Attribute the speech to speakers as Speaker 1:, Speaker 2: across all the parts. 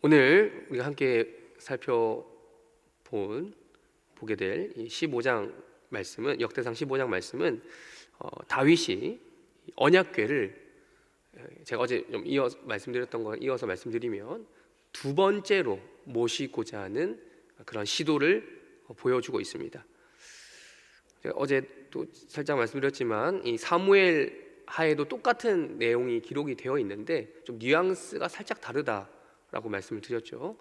Speaker 1: 오늘 우리가 함께 보게 될 이 15장 말씀은, 역대상 15장 말씀은 다윗이 언약궤를, 제가 어제 좀 이어서 말씀드렸던 거 이어서 말씀드리면, 두 번째로 모시고자 하는 그런 시도를 보여주고 있습니다. 제가 어제 또 살짝 말씀드렸지만 이 사무엘 하에도 똑같은 내용이 기록이 되어 있는데 좀 뉘앙스가 살짝 다르다라고 말씀을 드렸죠.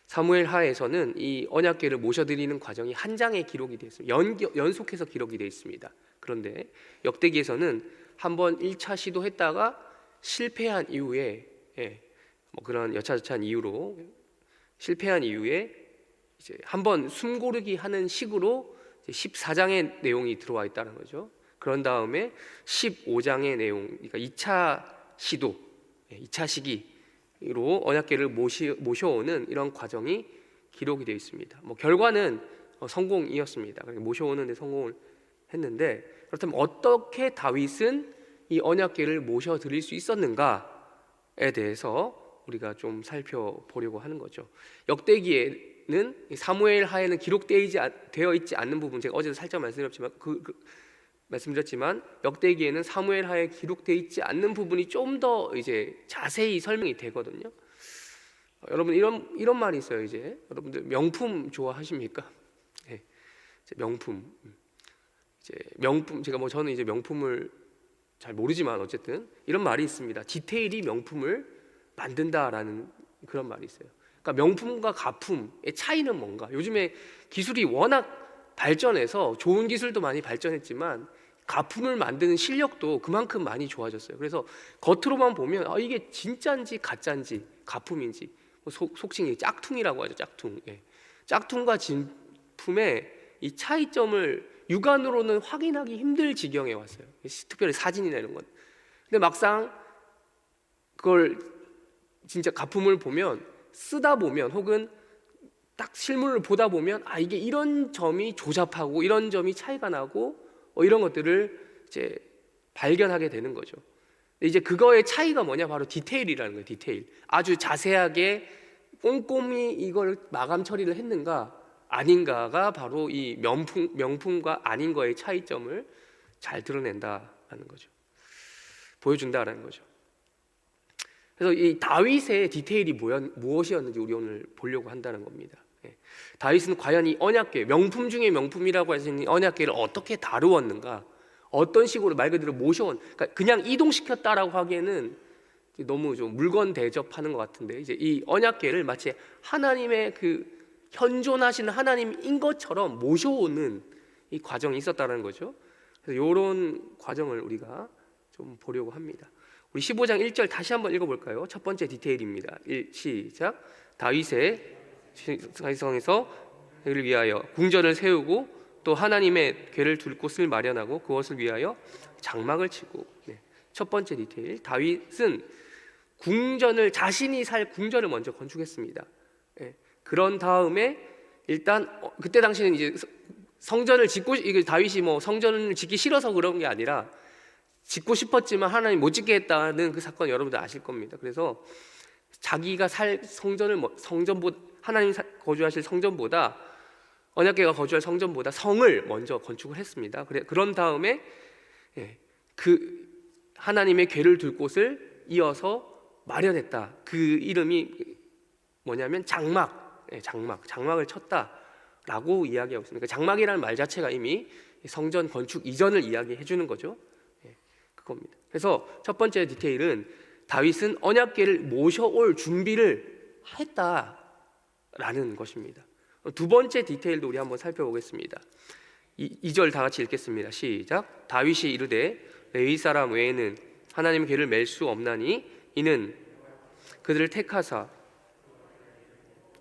Speaker 1: 사무엘 하에서는 이 언약궤를 모셔드리는 과정이 한 장에 기록이 되어 있습니다. 연속해서 기록이 되어 있습니다. 그런데 역대기에서는 한번 1차 시도했다가 실패한 이후에, 그런 여차저차한 이유로 실패한 이후에 이제 한번 숨고르기 하는 식으로 14장의 내용이 들어와 있다는 거죠. 그런 다음에 15장의 내용, 그러니까 2차 시도, 2차 시기로 언약궤를 모셔오는 이런 과정이 기록이 되어 있습니다. 결과는 성공이었습니다. 모셔오는 데 성공을 했는데, 그렇다면 어떻게 다윗은 이 언약궤를 모셔드릴 수 있었는가에 대해서 우리가 좀 살펴보려고 하는 거죠. 역대기에는 사무엘 하에는 기록되어 있지 않는 부분, 제가 어제도 살짝 말씀드렸지만 역대기에는 사무엘 하에 기록되어 있지 않는 부분이 좀 더 이제 자세히 설명이 되거든요. 여러분 이런 말이 있어요. 이제 여러분들 명품 좋아하십니까? 네. 명품. 제가 저는 이제 명품을 잘 모르지만 어쨌든 이런 말이 있습니다. 디테일이 명품을 만든다라는 그런 말이 있어요. 그러니까 명품과 가품의 차이는 뭔가? 요즘에 기술이 워낙 발전해서 좋은 기술도 많이 발전했지만 가품을 만드는 실력도 그만큼 많이 좋아졌어요. 그래서 겉으로만 보면 이게 진짜인지 가짜인지 가품인지, 속칭이 짝퉁이라고 하죠. 짝퉁. 짝퉁과 진품의 이 차이점을 육안으로는 확인하기 힘들 지경에 왔어요. 특별히 사진이나 이런 건. 근데 막상 그걸 진짜 가품을 보면, 쓰다 보면, 혹은 딱 실물을 보다 보면 이게 이런 점이 조잡하고 이런 점이 차이가 나고 이런 것들을 이제 발견하게 되는 거죠. 근데 이제 그거의 차이가 뭐냐? 바로 디테일이라는 거예요. 디테일. 아주 자세하게 꼼꼼히 이걸 마감 처리를 했는가 아닌가가 바로 이 명품과 아닌 거의 차이점을 잘 드러낸다라는 거죠. 보여준다라는 거죠. 그래서 이 다윗의 디테일이 무엇이었는지 우리 오늘 보려고 한다는 겁니다. 다윗은 과연 이 언약궤, 명품 중에 명품이라고 할 수 있는 언약궤를 어떻게 다루었는가, 어떤 식으로 말 그대로 그러니까 그냥 이동시켰다라고 하기에는 너무 좀 물건 대접하는 것 같은데, 이제 이 언약궤를 마치 하나님의 현존하시는 하나님인 것처럼 모셔오는 이 과정이 있었다는 거죠. 그래서 이런 과정을 우리가 좀 보려고 합니다. 우리 15장 1절 다시 한번 읽어볼까요? 첫 번째 디테일입니다. 시작. 다윗의 성에서 그를 위하여 궁전을 세우고 또 하나님의 궤를 둘 곳을 마련하고 그것을 위하여 장막을 치고. 첫 번째 디테일, 다윗은 자신이 살 궁전을 먼저 건축했습니다. 그런 다음에 일단 그때 당시에는 이제 성전을 짓고, 이게 다윗이 성전을 짓기 싫어서 그런 게 아니라 짓고 싶었지만 하나님 못 짓게 했다는 그 사건 여러분들 아실 겁니다. 그래서 자기가 살 하나님 거주하실 성전보다, 언약궤가 거주할 성전보다 성을 먼저 건축을 했습니다. 그런 다음에 그 하나님의 궤를 둘 곳을 이어서 마련했다. 그 이름이 뭐냐면 장막을 쳤다라고 이야기하고 있습니다. 장막이라는 말 자체가 이미 성전 건축 이전을 이야기해 주는 거죠. 그겁니다. 그래서 첫 번째 디테일은 다윗은 언약궤를 모셔올 준비를 했다라는 것입니다. 두 번째 디테일도 우리 한번 살펴보겠습니다. 2절 다 같이 읽겠습니다. 시작. 다윗이 이르되 레위 사람 외에는 하나님의 궤를 맬 수 없나니 이는 그들을 택하사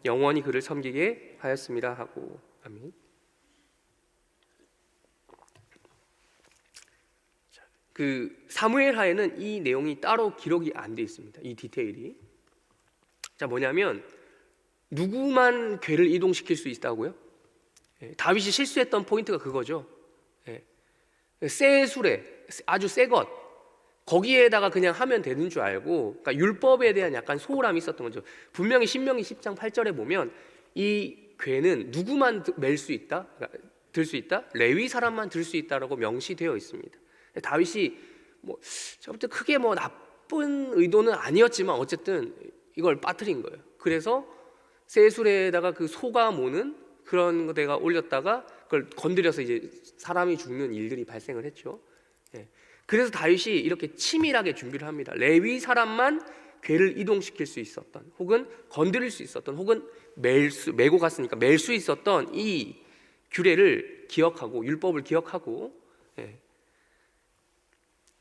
Speaker 1: 영원히 그를 섬기게 하였습니다 하고. 아멘. 사무엘 하에는 이 내용이 따로 기록이 안 돼 있습니다. 이 디테일이. 뭐냐면 누구만 궤를 이동시킬 수 있다고요? 다윗이 실수했던 포인트가 그거죠. 새 수레, 아주 새 것, 거기에다가 그냥 하면 되는 줄 알고, 그러니까 율법에 대한 약간 소홀함이 있었던 거죠. 분명히 신명기 10장 8절에 보면 이 궤는 누구만 멜 수 있다? 그러니까 들 수 있다? 레위 사람만 들 수 있다라고 명시되어 있습니다. 다윗이 뭐 저부터 크게 뭐 나쁜 의도는 아니었지만 어쨌든 이걸 빠뜨린 거예요. 그래서 쇠술에다가 그 소가 모는 그런 데가 올렸다가 그걸 건드려서 이제 사람이 죽는 일들이 발생을 했죠. 예. 그래서 다윗이 이렇게 치밀하게 준비를 합니다. 레위 사람만 궤를 이동시킬 수 있었던, 혹은 건드릴 수 있었던, 혹은 메고 갔으니까 멜 수 있었던 이 규례를 기억하고, 율법을 기억하고, 예,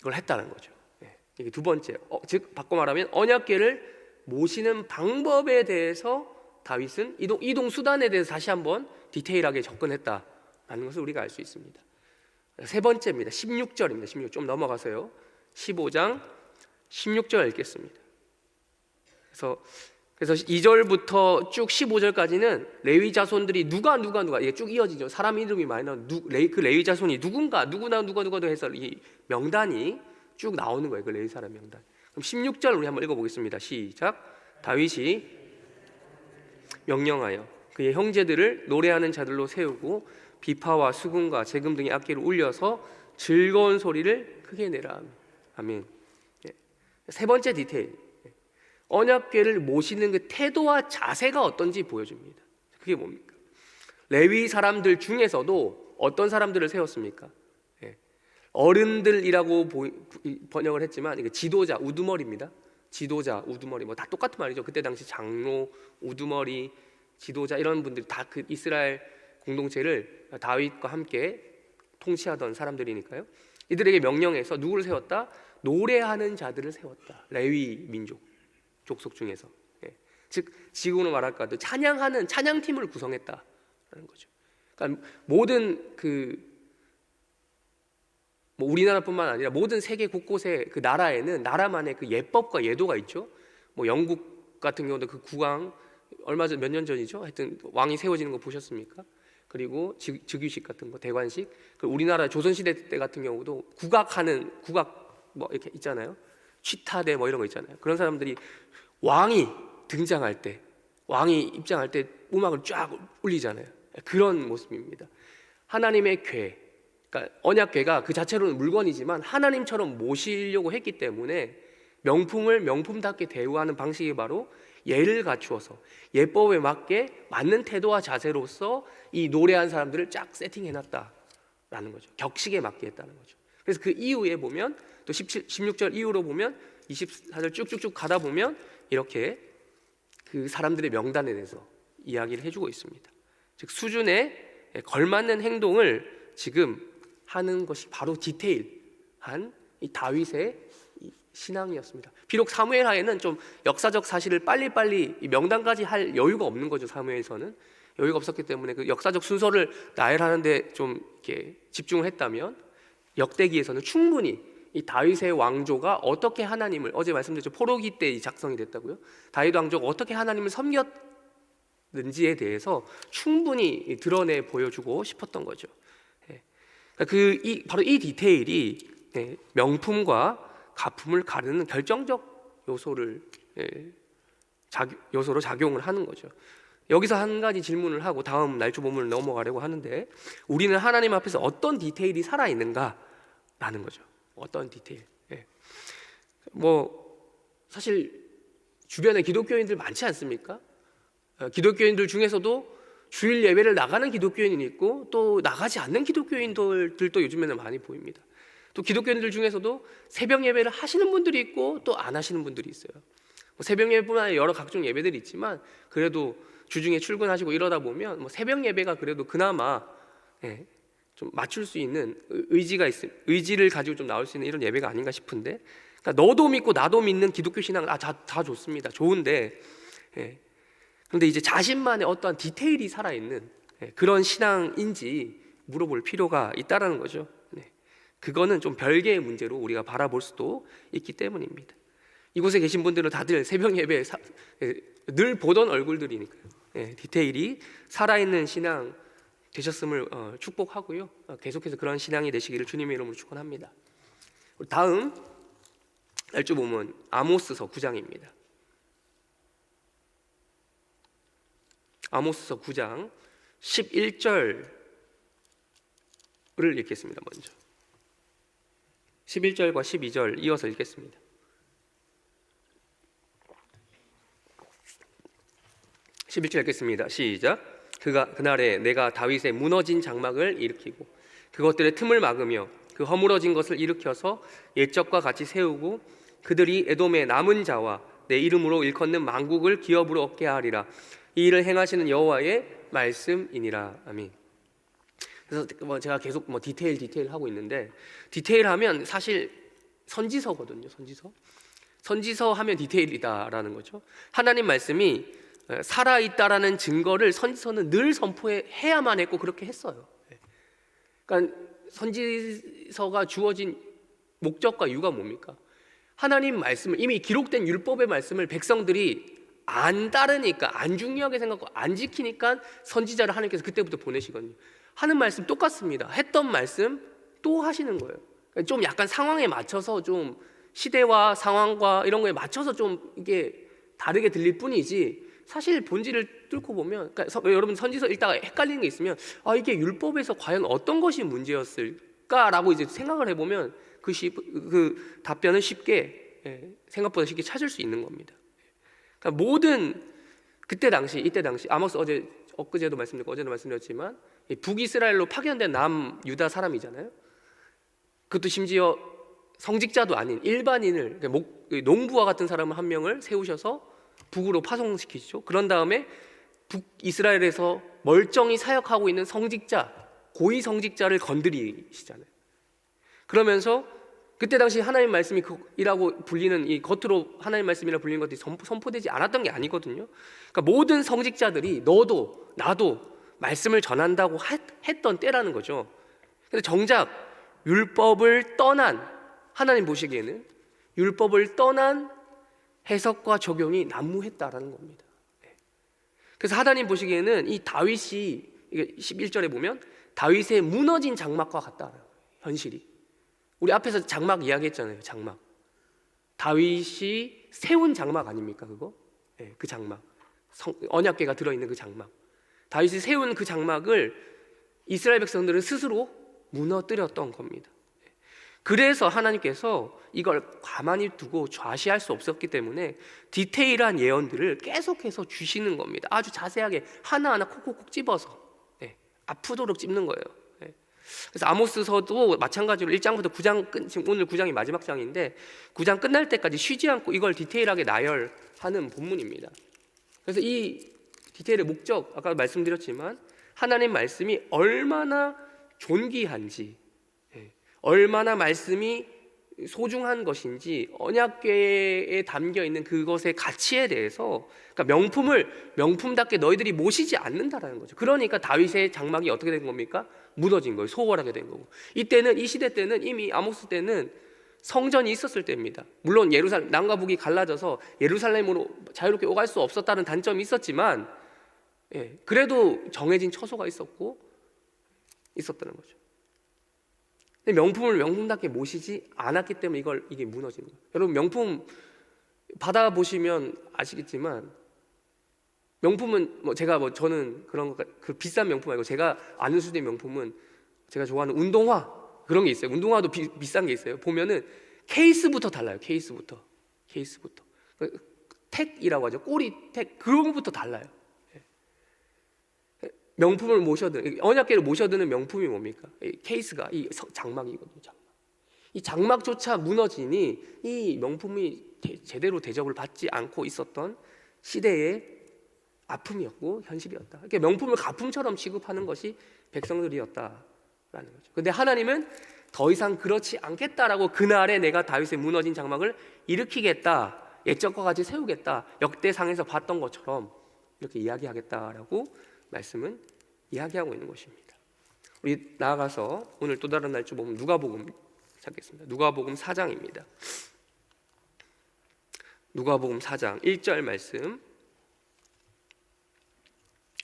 Speaker 1: 이걸 했다는 거죠. 예, 이게 두 번째, 즉 바꿔 말하면 언약궤를 모시는 방법에 대해서 다윗은 이동 수단에 대해서 다시 한번 디테일하게 접근했다라는 것을 우리가 알 수 있습니다. 세 번째입니다. 16절입니다. 16, 좀 넘어가서요. 15장 16절 읽겠습니다. 그래서 2절부터 쭉 15절까지는 레위 자손들이 누가 이게 쭉 이어지죠. 사람 이름이 많이 나오는 그 레위 자손이 누구도 해서 이 명단이 쭉 나오는 거예요. 그 레위 사람 명단. 그럼 16절 우리 한번 읽어보겠습니다. 시작. 다윗이 명령하여 그의 형제들을 노래하는 자들로 세우고 비파와 수금과 재금 등의 악기를 울려서 즐거운 소리를 크게 내라. 아멘. 세 번째 디테일, 언약궤를 모시는 그 태도와 자세가 어떤지 보여줍니다. 그게 뭡니까? 레위 사람들 중에서도 어떤 사람들을 세웠습니까? 어른들이라고 번역을 했지만 이게 지도자, 우두머리입니다. 지도자, 우두머리 뭐 다 똑같은 말이죠. 그때 당시 장로, 우두머리, 지도자 이런 분들이 다 그 이스라엘 공동체를 다윗과 함께 통치하던 사람들이니까요. 이들에게 명령해서 누구를 세웠다? 노래하는 자들을 세웠다. 레위 민족 족속 중에서, 즉 지금으로 말할까 도 찬양하는 찬양팀을 구성했다라는 거죠. 그러니까 모든 뭐 우리나라뿐만 아니라 모든 세계 곳곳에 그 나라에는 나라만의 그 예법과 예도가 있죠. 뭐 영국 같은 경우도 그 국왕 얼마 전 몇 년 전이죠. 하여튼 왕이 세워지는 거 보셨습니까? 그리고 즉위식 같은 거, 대관식. 우리나라 조선시대 때 같은 경우도 국악 뭐 이렇게 있잖아요. 취타대 뭐 이런 거 있잖아요. 그런 사람들이 왕이 등장할 때, 왕이 입장할 때 음악을 쫙 울리잖아요. 그런 모습입니다. 하나님의 궤, 그러니까 언약궤가 그 자체로는 물건이지만 하나님처럼 모시려고 했기 때문에 명품을 명품답게 대우하는 방식이 바로 예를 갖추어서 예법에 맞게 맞는 태도와 자세로서 이 노래한 사람들을 쫙 세팅해놨다라는 거죠. 격식에 맞게 했다는 거죠. 그래서 그 이후에 보면 또 16절 이후로 보면 24절 쭉쭉쭉 가다 보면 이렇게 그 사람들의 명단에 대해서 이야기를 해주고 있습니다. 즉 수준에 걸맞는 행동을 지금 하는 것이 바로 디테일한 이 다윗의 신앙이었습니다. 비록 사무엘 하에는 좀 역사적 사실을 빨리빨리 이 명단까지 할 여유가 없는 거죠. 사무엘서는 여유가 없었기 때문에 그 역사적 순서를 나열하는데 좀 이렇게 집중을 했다면 역대기에서는 충분히 이 다윗의 왕조가 어떻게 하나님을, 어제 말씀드렸죠. 포로기 때 작성이 됐다고요. 다윗 왕조가 어떻게 하나님을 섬겼는지에 대해서 충분히 드러내 보여주고 싶었던 거죠. 바로 이 디테일이 명품과 가품을 가르는 결정적 요소로 작용을 하는 거죠. 여기서 한 가지 질문을 하고 다음 날조 본문을 넘어가려고 하는데, 우리는 하나님 앞에서 어떤 디테일이 살아있는가라는 거죠. 어떤 디테일. 뭐 사실 주변에 기독교인들 많지 않습니까? 기독교인들 중에서도 주일 예배를 나가는 기독교인이 있고 또 나가지 않는 기독교인들도 요즘에는 많이 보입니다. 또 기독교인들 중에서도 새벽 예배를 하시는 분들이 있고 또 안 하시는 분들이 있어요. 뭐 새벽 예배뿐만 아니라 여러 각종 예배들이 있지만 그래도 주중에 출근하시고 이러다 보면 뭐 새벽 예배가 그래도 그나마 좀 맞출 수 있는 의지를 가지고 좀 나올 수 있는 이런 예배가 아닌가 싶은데, 그러니까 너도 믿고 나도 믿는 기독교 신앙은 다 좋습니다. 좋은데, 그런데 이제 자신만의 어떠한 디테일이 살아있는 그런 신앙인지 물어볼 필요가 있다라는 거죠. 그거는 좀 별개의 문제로 우리가 바라볼 수도 있기 때문입니다. 이곳에 계신 분들은 다들 새벽 예배 늘 보던 얼굴들이니까요. 디테일이 살아있는 신앙 되셨음을 축복하고요. 계속해서 그런 신앙이 되시기를 주님의 이름으로 축원합니다. 다음 날조보면 아모스서 9장입니다. 아모스서 9장 11절을 읽겠습니다. 먼저 11절과 12절 이어서 읽겠습니다. 11절 읽겠습니다. 시작. 그날에 내가 다윗의 무너진 장막을 일으키고 그것들의 틈을 막으며 그 허물어진 것을 일으켜서 옛적과 같이 세우고 그들이 에돔의 남은 자와 내 이름으로 일컫는 만국을 기업으로 얻게 하리라. 이 일을 행하시는 여호와의 말씀이니라. 아멘. 그래서 제가 계속 디테일 하고 있는데, 디테일하면 사실 선지서거든요. 선지서 하면 디테일이다라는 거죠. 하나님 말씀이 살아있다라는 증거를 선지서는 늘 선포해야만 했고 그렇게 했어요. 그러니까 선지서가 주어진 목적과 이유가 뭡니까? 하나님 말씀을, 이미 기록된 율법의 말씀을 백성들이 안 따르니까, 안 중요하게 생각하고 안 지키니까 선지자를 하나님께서 그때부터 보내시거든요. 하는 말씀 똑같습니다. 했던 말씀 또 하시는 거예요. 그러니까 좀 약간 상황에 맞춰서, 좀 시대와 상황과 이런 거에 맞춰서 좀 이게 다르게 들릴 뿐이지, 사실 본질을 뚫고 보면, 그러니까 여러분 선지서 읽다가 헷갈리는 게 있으면 이게 율법에서 과연 어떤 것이 문제였을까라고 이제 생각을 해보면 그 답변은 쉽게, 생각보다 쉽게 찾을 수 있는 겁니다. 그러니까 모든 이때 당시 아모스 엊그제도 말씀드렸고 어제도 말씀드렸지만 북이스라엘로 파견된 남유다 사람이잖아요. 그것도 심지어 성직자도 아닌 일반인을, 농부와 같은 사람을 한 명을 세우셔서 북으로 파송시키시죠. 그런 다음에 북이스라엘에서 멀쩡히 사역하고 있는 성직자, 고위 성직자를 건드리시잖아요. 그러면서 그때 당시 하나님 말씀이라고 불리는, 이 겉으로 하나님 말씀이라 불리는 것들이 선포되지 않았던 게 아니거든요. 그러니까 모든 성직자들이 너도 나도 말씀을 전한다고 했던 때라는 거죠. 근데 정작 율법을 떠난, 하나님 보시기에는 율법을 떠난 해석과 적용이 난무했다라는 겁니다. 그래서 하나님 보시기에는 이 다윗이, 11절에 보면 다윗의 무너진 장막과 같다라는 거예요. 현실이. 우리 앞에서 장막 이야기했잖아요. 장막. 다윗이 세운 장막 아닙니까? 그거? 그 장막. 언약궤가 들어있는 그 장막. 다윗이 세운 그 장막을 이스라엘 백성들은 스스로 무너뜨렸던 겁니다. 그래서 하나님께서 이걸 가만히 두고 좌시할 수 없었기 때문에 디테일한 예언들을 계속해서 주시는 겁니다. 아주 자세하게 하나하나 콕콕콕 집어서 아프도록 찝는 거예요. 그래서 아모스서도 마찬가지로 1장부터 9장, 지금 오늘 9장이 마지막 장인데 9장 끝날 때까지 쉬지 않고 이걸 디테일하게 나열하는 본문입니다. 그래서 이 디테일의 목적, 아까 말씀드렸지만 하나님 말씀이 얼마나 존귀한지, 얼마나 말씀이 소중한 것인지, 언약궤에 담겨있는 그것의 가치에 대해서, 그러니까 명품을 명품답게 너희들이 모시지 않는다라는 거죠. 그러니까 다윗의 장막이 어떻게 된 겁니까? 무너진 거예요. 소홀하게 된 거고. 이때는, 이 시대 때는, 이미 아모스 때는 성전이 있었을 때입니다. 물론 예루살렘, 남과 북이 갈라져서 예루살렘으로 자유롭게 오갈 수 없었다는 단점이 있었지만, 그래도 정해진 처소가 있었다는 거죠. 근데 명품을 명품답게 모시지 않았기 때문에 이게 무너지는 거예요. 여러분, 명품 받아보시면 아시겠지만, 명품은 저는 그런 그 비싼 명품 말고 제가 아는 수준의 명품은, 제가 좋아하는 운동화, 그런 게 있어요. 운동화도 비싼 게 있어요. 보면은 케이스부터 달라요. 케이스부터 택이라고 하죠. 꼬리 택, 그런 것부터 달라요. 명품을 모셔드는, 언약궤를 모셔드는 명품이 뭡니까? 케이스가 이 장막이거든요. 이 장막조차 무너지니 이 명품이 제대로 대접을 받지 않고 있었던 시대의 아픔이었고 현실이었다. 그러니까 명품을 가품처럼 취급하는 것이 백성들이었다라는 거죠. 근데 하나님은 더 이상 그렇지 않겠다라고, 그날에 내가 다윗의 무너진 장막을 일으키겠다, 옛적과 같이 세우겠다, 역대상에서 봤던 것처럼 이렇게 이야기하겠다라고 말씀은 이야기하고 있는 것입니다. 우리 나아가서 오늘 또 다른 날조 보면 누가복음 찾겠습니다. 누가복음 4장입니다. 누가복음 4장 1절 말씀,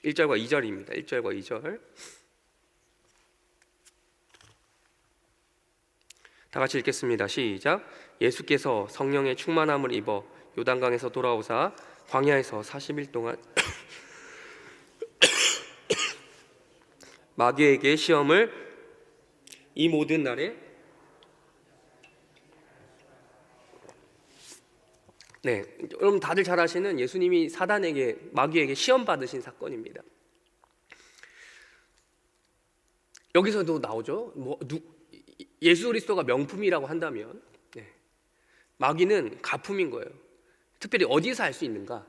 Speaker 1: 1절과 2절입니다. 1절과 2절 다 같이 읽겠습니다. 시작. 예수께서 성령의 충만함을 입어 요단강에서 돌아오사 광야에서 40일 동안 마귀에게 시험을 이 모든 날에 여러분 다들 잘 아시는 예수님이 사단에게 마귀에게 시험 받으신 사건입니다. 여기서도 나오죠. 예수 그리스도가 명품이라고 한다면 마귀는 가품인 거예요. 특별히 어디서 알 수 있는가?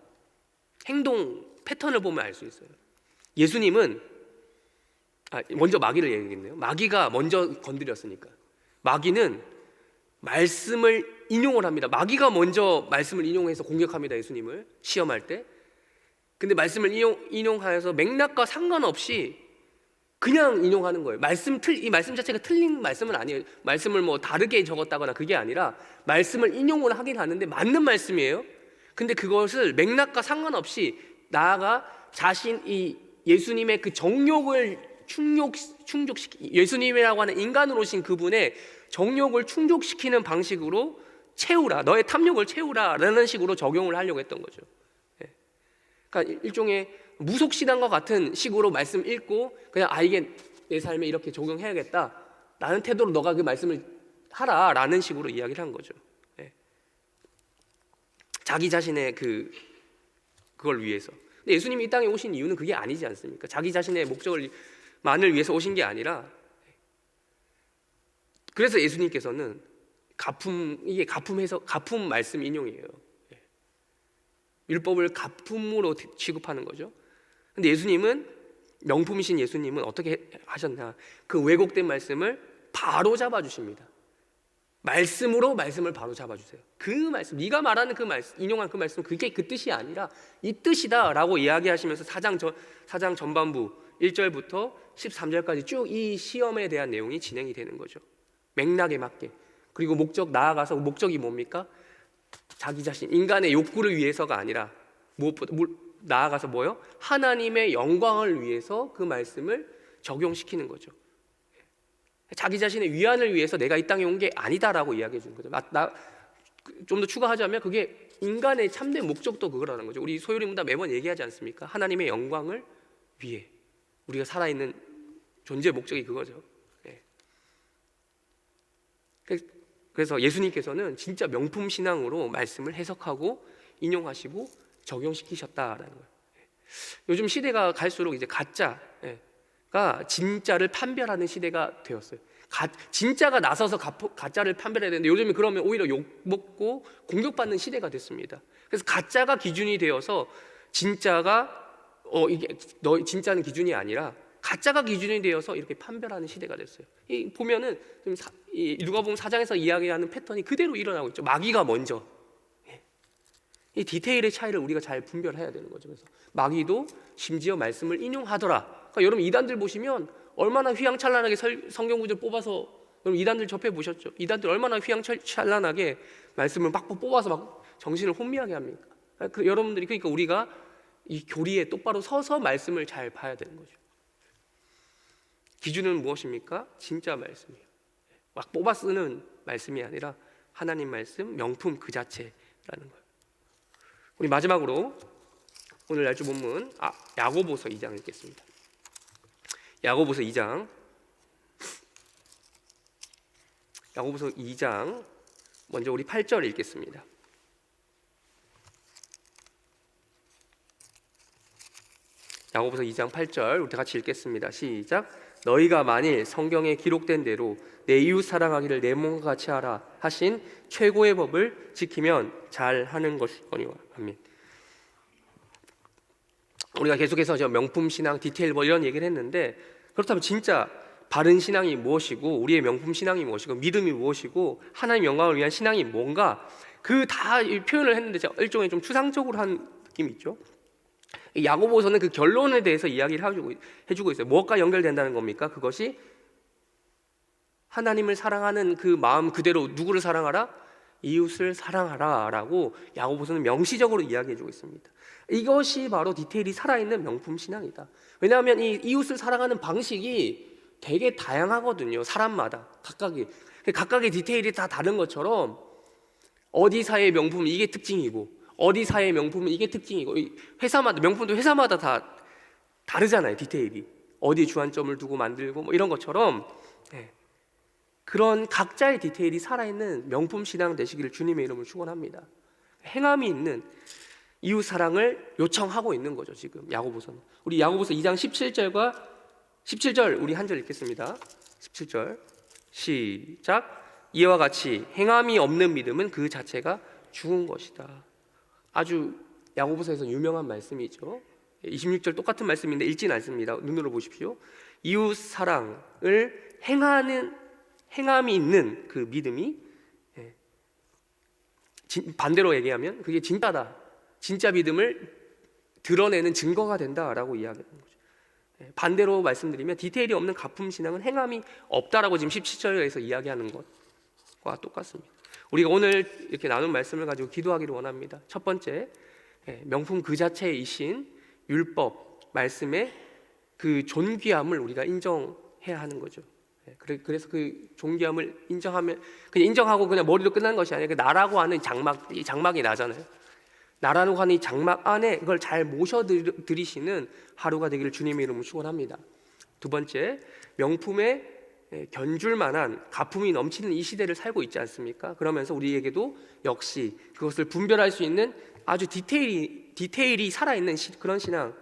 Speaker 1: 행동 패턴을 보면 알 수 있어요. 예수님은 먼저 마귀를 얘기했네요. 마귀가 먼저 건드렸으니까. 마귀는 말씀을 인용을 합니다. 마귀가 먼저 말씀을 인용해서 공격합니다. 예수님을 시험할 때. 근데 말씀을 인용하여서 맥락과 상관없이 그냥 인용하는 거예요. 이 말씀 자체가 틀린 말씀은 아니에요. 말씀을 뭐 다르게 적었다거나 그게 아니라 말씀을 인용을 하긴 하는데 맞는 말씀이에요. 근데 그것을 맥락과 상관없이 나아가 이 예수님의 그 정욕을 충족시키 예수님이라고 하는 인간으로 오신 그분의 정욕을 충족시키는 방식으로 채우라, 너의 탐욕을 채우라라는 식으로 적용을 하려고 했던 거죠. 그러니까 일종의 무속신앙과 같은 식으로 말씀 읽고 그냥 이게 내 삶에 이렇게 적용해야겠다 라는 태도로 너가 그 말씀을 하라 라는 식으로 이야기를 한 거죠. 자기 자신의 그걸 위해서. 근데 예수님이 이 땅에 오신 이유는 그게 아니지 않습니까? 자기 자신의 목적만을 위해서 오신 게 아니라, 그래서 예수님께서는 이게 가품 말씀 인용이에요. 율법을 가품으로 취급하는 거죠. 근데 명품이신 예수님은 어떻게 하셨나? 그 왜곡된 말씀을 바로 잡아주십니다. 말씀으로 말씀을 바로 잡아주세요. 그 말씀, 네가 말하는 그 말씀, 인용한 그 말씀, 그게 그 뜻이 아니라 이 뜻이다라고 이야기하시면서 4장 전반부 1절부터 13절까지 쭉 이 시험에 대한 내용이 진행이 되는 거죠. 맥락에 맞게. 그리고 나아가서 목적이 뭡니까? 자기 자신, 인간의 욕구를 위해서가 아니라 나아가서 뭐요? 하나님의 영광을 위해서 그 말씀을 적용시키는 거죠. 자기 자신의 위안을 위해서 내가 이 땅에 온 게 아니다라고 이야기해 주는 거죠. 좀 더 추가하자면 그게 인간의 참된 목적도 그거라는 거죠. 우리 소요리 문답 매번 얘기하지 않습니까? 하나님의 영광을 위해 우리가 살아있는 존재의 목적이 그거죠. 그래서 예수님께서는 진짜 명품 신앙으로 말씀을 해석하고 인용하시고 적용시키셨다라는 거예요. 요즘 시대가 갈수록 이제 가짜가 진짜를 판별하는 시대가 되었어요. 진짜가 나서서 가짜를 판별해야 되는데 요즘에 그러면 오히려 욕먹고 공격받는 시대가 됐습니다. 그래서 가짜가 기준이 되어서 진짜는 기준이 아니라 가짜가 기준이 되어서 이렇게 판별하는 시대가 됐어요. 보면은 누가복음 4장에서 이야기하는 패턴이 그대로 일어나고 있죠. 마귀가 먼저. 이 디테일의 차이를 우리가 잘 분별해야 되는 거죠. 그래서 마귀도 심지어 말씀을 인용하더라. 그러니까 여러분 이단들 보시면 얼마나 휘황찬란하게 성경 구절 뽑아서, 여러분 이단들 접해 보셨죠? 이단들 얼마나 휘황찬란하게 말씀을 막 뽑아서 막 정신을 혼미하게 합니까? 그러니까 우리가 이 교리에 똑바로 서서 말씀을 잘 봐야 되는 거죠. 기준은 무엇입니까? 진짜 말씀이에요. 막 뽑아 쓰는 말씀이 아니라 하나님 말씀, 명품 그 자체라는 거예요. 우리 마지막으로 오늘 날주 본문 야고보서 2장 읽겠습니다. 야고보서 2장 먼저 우리 8절 읽겠습니다. 야고보서 2장 8절 우리 다 같이 읽겠습니다. 시작. 너희가 만일 성경에 기록된 대로 내 이웃 사랑하기를 내 몸과 같이 하라 하신 최고의 법을 지키면 잘하는 것이거니와. 아멘. 우리가 계속해서 명품 신앙, 디테일 이런 얘기를 했는데, 그렇다면 진짜 바른 신앙이 무엇이고 우리의 명품 신앙이 무엇이고 믿음이 무엇이고 하나님 영광을 위한 신앙이 뭔가, 그 다 표현을 했는데 제가 일종의 좀 추상적으로 한 느낌이 있죠. 야고보서는 그 결론에 대해서 이야기를 해주고 있어요. 무엇과 연결된다는 겁니까? 그것이 하나님을 사랑하는 그 마음 그대로 누구를 사랑하라? 이웃을 사랑하라 라고 야고보서는 명시적으로 이야기해주고 있습니다. 이것이 바로 디테일이 살아있는 명품 신앙이다. 왜냐하면 이 이웃을 사랑하는 방식이 되게 다양하거든요. 사람마다 각각의 디테일이 다 다른 것처럼 어디 사의 명품은 이게 특징이고 어디 사의 명품은 이게 특징이고, 회사마다 명품도 회사마다 다 다르잖아요. 디테일이 어디 주안점을 두고 만들고 뭐 이런 것처럼 그런 각자의 디테일이 살아있는 명품 신앙 되시기를 주님의 이름으로 축원합니다. 행함이 있는 이웃 사랑을 요청하고 있는 거죠. 지금 야고보서는. 우리 야고보서 2장 17절과 17절 우리 한 절 읽겠습니다. 17절 시작. 이와 같이 행함이 없는 믿음은 그 자체가 죽은 것이다. 아주 야고보서에서 유명한 말씀이죠. 26절 똑같은 말씀인데 읽지는 않습니다. 눈으로 보십시오. 이웃 사랑을 행함이 있는 그 믿음이, 반대로 얘기하면 그게 진짜다, 진짜 믿음을 드러내는 증거가 된다라고 이야기하는 거죠. 반대로 말씀드리면 디테일이 없는 가품 신앙은 행함이 없다라고 지금 17절에서 이야기하는 것과 똑같습니다. 우리가 오늘 이렇게 나눈 말씀을 가지고 기도하기를 원합니다. 첫 번째, 명품 그 자체이신 율법 말씀의 그 존귀함을 우리가 인정해야 하는 거죠. 그래서 그 존귀함을 인정하면 그냥 인정하고 그냥 머리로 끝나는 것이 아니라 그 나라고 하는 이 장막이 나잖아요. 나라고 하는 이 장막 안에 그걸 잘 모셔드리시는 하루가 되기를 주님의 이름으로 축원합니다. 두 번째, 명품에 견줄 만한 가품이 넘치는 이 시대를 살고 있지 않습니까? 그러면서 우리에게도 역시 그것을 분별할 수 있는 아주 디테일이 살아있는 그런 신앙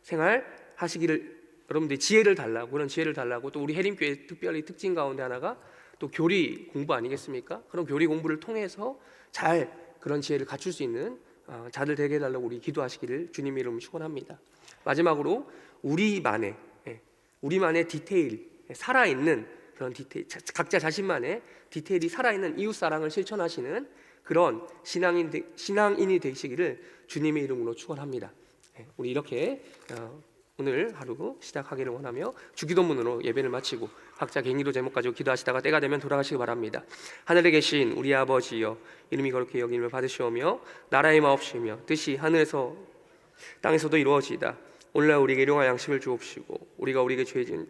Speaker 1: 생활 하시기를 여러분들이 지혜를 달라고, 그런 지혜를 달라고. 또 우리 해림교회 특별히 특징 가운데 하나가 또 교리 공부 아니겠습니까? 그런 교리 공부를 통해서 잘 그런 지혜를 갖출 수 있는 자들 되게 해달라고 우리 기도하시기를 주님의 이름으로 축원합니다. 마지막으로 우리만의 디테일, 살아있는 그런 디테일, 각자 자신만의 디테일이 살아있는 이웃사랑을 실천하시는 그런 신앙인이 되시기를 주님의 이름으로 축원합니다. 우리 이렇게 오늘 하루 시작하기를 원하며 주기도문으로 예배를 마치고 각자 개인기도 제목 가지고 기도하시다가 때가 되면 돌아가시기 바랍니다. 하늘에 계신 우리 아버지여, 이름이 거룩히 여김을 받으시오며 나라의 마옵시며 뜻이 하늘에서 땅에서도 이루어지이다. 오늘날 우리에게 일용할 양식을 주옵시고 우리가 우리에게 죄진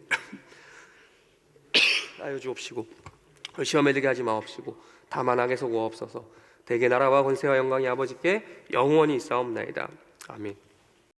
Speaker 1: 하여 주옵시고 시험에 들게 하지 마옵시고 다만 악에서 구하옵소서. 대개 나라와 권세와 영광이 아버지께 영원히 있사옵나이다. 아멘.